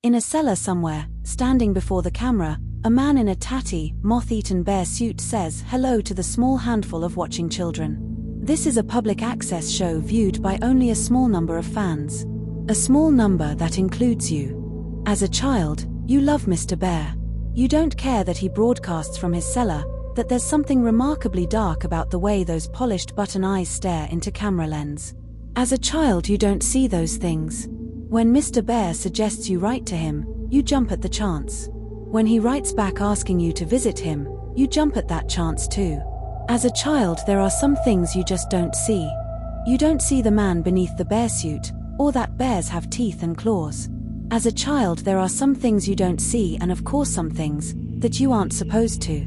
In a cellar somewhere, standing before the camera, a man in a tatty, moth-eaten bear suit says hello to the small handful of watching children. This is a public access show viewed by only a small number of fans. A small number that includes you. As a child, you love Mr. Bear. You don't care that he broadcasts from his cellar, that there's something remarkably dark about the way those polished button eyes stare into camera lens. As a child, you don't see those things. When Mr. Bear suggests you write to him, you jump at the chance. When he writes back asking you to visit him, you jump at that chance too. As a child, there are some things you just don't see. You don't see the man beneath the bear suit, or that bears have teeth and claws. As a child, there are some things you don't see, and of course some things that you aren't supposed to.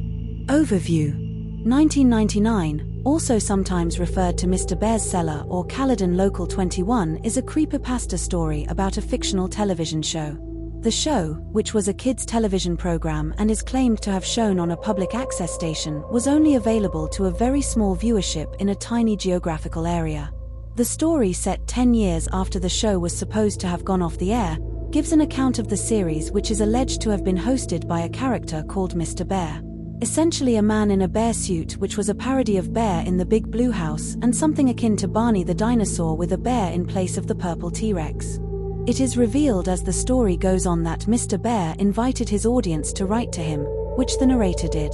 Overview. 1999, also sometimes referred to Mr. Bear's Cellar or Caledon Local 21, is a creepypasta story about a fictional television show. The show, which was a kids' television program and is claimed to have shown on a public access station, was only available to a very small viewership in a tiny geographical area. The story, set 10 years after the show was supposed to have gone off the air, gives an account of the series, which is alleged to have been hosted by a character called Mr. Bear. Essentially a man in a bear suit, which was a parody of Bear in the Big Blue House and something akin to Barney the dinosaur with a bear in place of the purple T-Rex. It is revealed as the story goes on that Mr. Bear invited his audience to write to him, which the narrator did.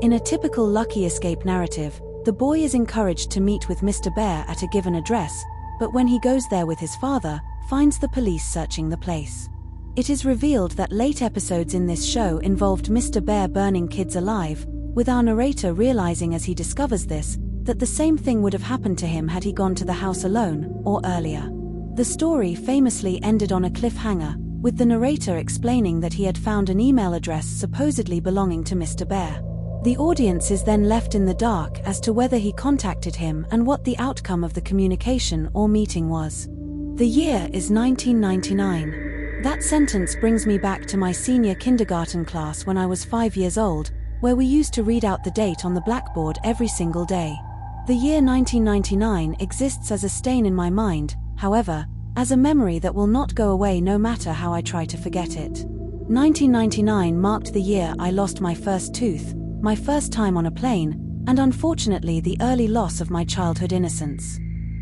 In a typical Lucky Escape narrative, the boy is encouraged to meet with Mr. Bear at a given address, but when he goes there with his father, finds the police searching the place. It is revealed that late episodes in this show involved Mr. Bear burning kids alive, with our narrator realizing as he discovers this, that the same thing would have happened to him had he gone to the house alone, or earlier. The story famously ended on a cliffhanger, with the narrator explaining that he had found an email address supposedly belonging to Mr. Bear. The audience is then left in the dark as to whether he contacted him and what the outcome of the communication or meeting was. The year is 1999. That sentence brings me back to my senior kindergarten class when I was 5 years old, where we used to read out the date on the blackboard every single day. The year 1999 exists as a stain in my mind, however, as a memory that will not go away no matter how I try to forget it. 1999 marked the year I lost my first tooth, my first time on a plane, and unfortunately the early loss of my childhood innocence.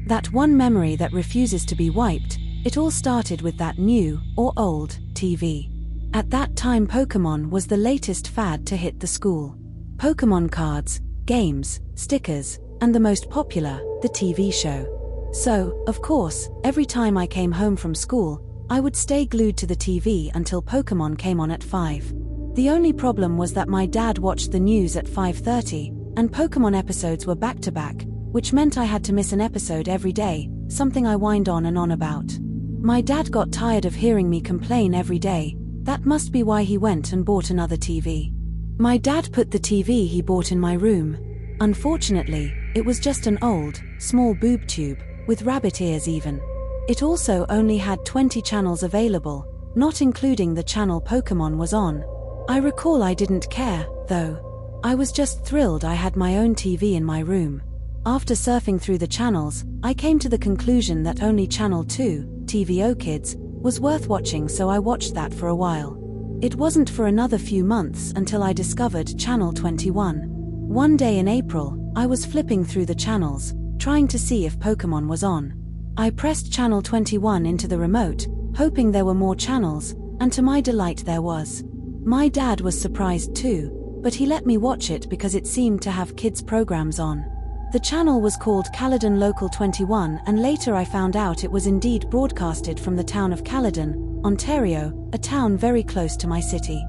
That one memory that refuses to be wiped. It all started with that new, or old, TV. At that time Pokémon was the latest fad to hit the school. Pokémon cards, games, stickers, and the most popular, the TV show. So, of course, every time I came home from school, I would stay glued to the TV until Pokémon came on at 5. The only problem was that my dad watched the news at 5:30, and Pokémon episodes were back-to-back, which meant I had to miss an episode every day, something I whined on and on about. My dad got tired of hearing me complain every day. That must be why he went and bought another TV. My dad put the TV he bought in my room. Unfortunately, it was just an old, small boob tube, with rabbit ears even. It also only had 20 channels available, not including the channel Pokémon was on. I recall I didn't care, though. I was just thrilled I had my own TV in my room. After surfing through the channels, I came to the conclusion that only Channel 2, TVO Kids, was worth watching, so I watched that for a while. It wasn't for another few months until I discovered Channel 21. One day in April, I was flipping through the channels, trying to see if Pokémon was on. I pressed Channel 21 into the remote, hoping there were more channels, and to my delight there was. My dad was surprised too, but he let me watch it because it seemed to have kids' programs on. The channel was called Caledon Local 21, and later I found out it was indeed broadcasted from the town of Caledon, Ontario, a town very close to my city.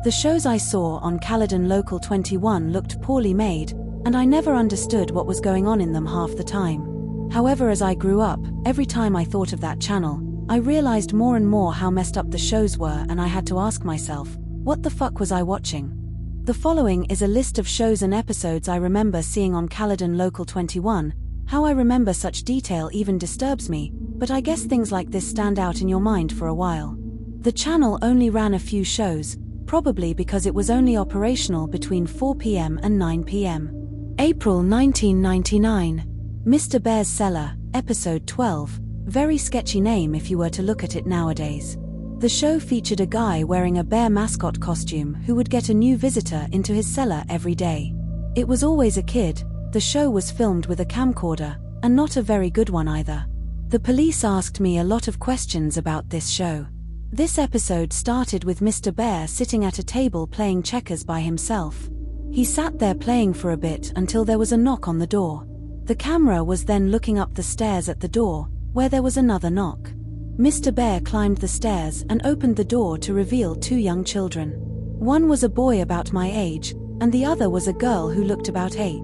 The shows I saw on Caledon Local 21 looked poorly made, and I never understood what was going on in them half the time. However, as I grew up, every time I thought of that channel, I realized more and more how messed up the shows were, and I had to ask myself, what the fuck was I watching? The following is a list of shows and episodes I remember seeing on Caledon Local 21. How I remember such detail even disturbs me, but I guess things like this stand out in your mind for a while. The channel only ran a few shows, probably because it was only operational between 4 p.m. and 9 p.m. April 1999. Mr. Bear's Cellar, Episode 12. Very sketchy name if you were to look at it nowadays. The show featured a guy wearing a bear mascot costume who would get a new visitor into his cellar every day. It was always a kid. The show was filmed with a camcorder, and not a very good one either. The police asked me a lot of questions about this show. This episode started with Mr. Bear sitting at a table playing checkers by himself. He sat there playing for a bit until there was a knock on the door. The camera was then looking up the stairs at the door, where there was another knock. Mr. Bear climbed the stairs and opened the door to reveal two young children. One was a boy about my age, and the other was a girl who looked about 8.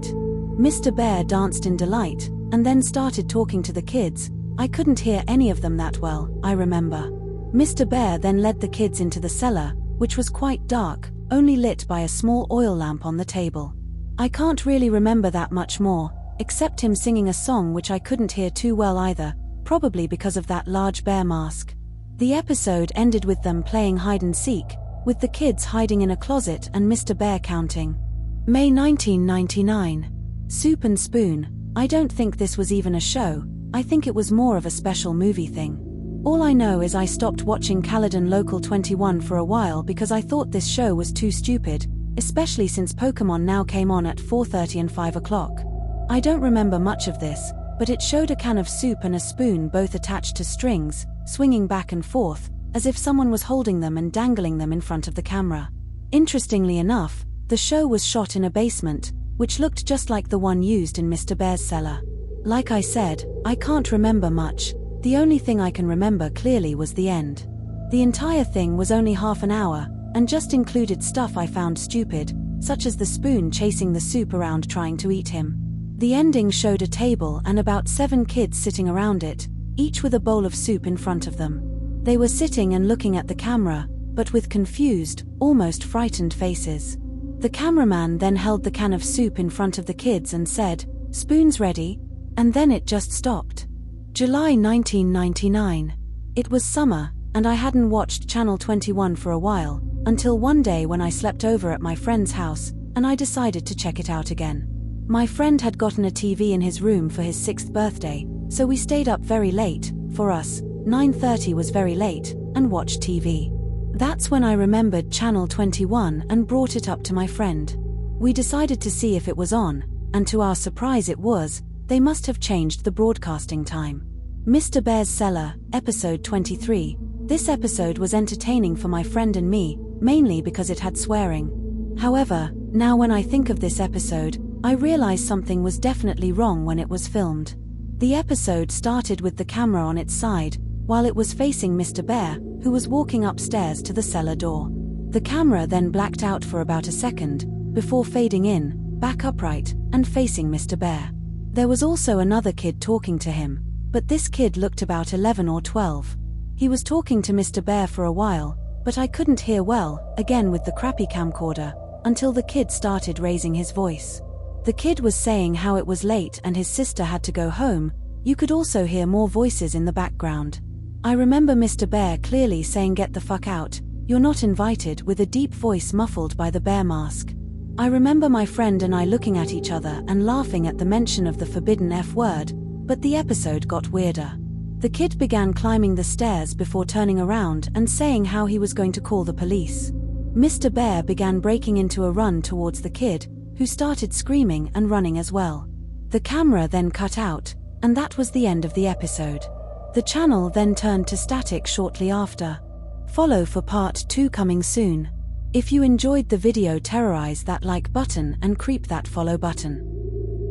Mr. Bear danced in delight, and then started talking to the kids. I couldn't hear any of them that well, I remember. Mr. Bear then led the kids into the cellar, which was quite dark, only lit by a small oil lamp on the table. I can't really remember that much more, except him singing a song which I couldn't hear too well either, probably because of that large bear mask. The episode ended with them playing hide and seek, with the kids hiding in a closet and Mr. Bear counting. May 1999. Soup and Spoon. I don't think this was even a show, I think it was more of a special movie thing. All I know is I stopped watching Caledon Local 21 for a while because I thought this show was too stupid, especially since Pokemon now came on at 4:30 and 5 o'clock. I don't remember much of this, but it showed a can of soup and a spoon both attached to strings, swinging back and forth, as if someone was holding them and dangling them in front of the camera. Interestingly enough, the show was shot in a basement, which looked just like the one used in Mr. Bear's cellar. Like I said, I can't remember much. The only thing I can remember clearly was the end. The entire thing was only half an hour, and just included stuff I found stupid, such as the spoon chasing the soup around trying to eat him. The ending showed a table and about 7 kids sitting around it, each with a bowl of soup in front of them. They were sitting and looking at the camera, but with confused, almost frightened faces. The cameraman then held the can of soup in front of the kids and said, "Spoon's ready," and then it just stopped. July 1999. It was summer, and I hadn't watched Channel 21 for a while, until one day when I slept over at my friend's house, and I decided to check it out again. My friend had gotten a TV in his room for his 6th birthday, so we stayed up very late. For us, 9:30 was very late, and watched TV. That's when I remembered Channel 21 and brought it up to my friend. We decided to see if it was on, and to our surprise it was. They must have changed the broadcasting time. Mr. Bear's Cellar, episode 23. This episode was entertaining for my friend and me, mainly because it had swearing. However, now when I think of this episode, I realize something was definitely wrong when it was filmed. The episode started with the camera on its side, while it was facing Mr. Bear, who was walking upstairs to the cellar door. The camera then blacked out for about a second, before fading in, back upright, and facing Mr. Bear. There was also another kid talking to him, but this kid looked about 11 or 12. He was talking to Mr. Bear for a while, but I couldn't hear well, again with the crappy camcorder, until the kid started raising his voice. The kid was saying how it was late and his sister had to go home. You could also hear more voices in the background. I remember Mr. Bear clearly saying "Get the fuck out, you're not invited," with a deep voice muffled by the bear mask. I remember my friend and I looking at each other and laughing at the mention of the forbidden F word, but the episode got weirder. The kid began climbing the stairs before turning around and saying how he was going to call the police. Mr. Bear began breaking into a run towards the kid, who started screaming and running as well. The camera then cut out, and that was the end of the episode. The channel then turned to static shortly after. Follow for part 2 coming soon. If you enjoyed the video, terrorize that like button and creep that follow button.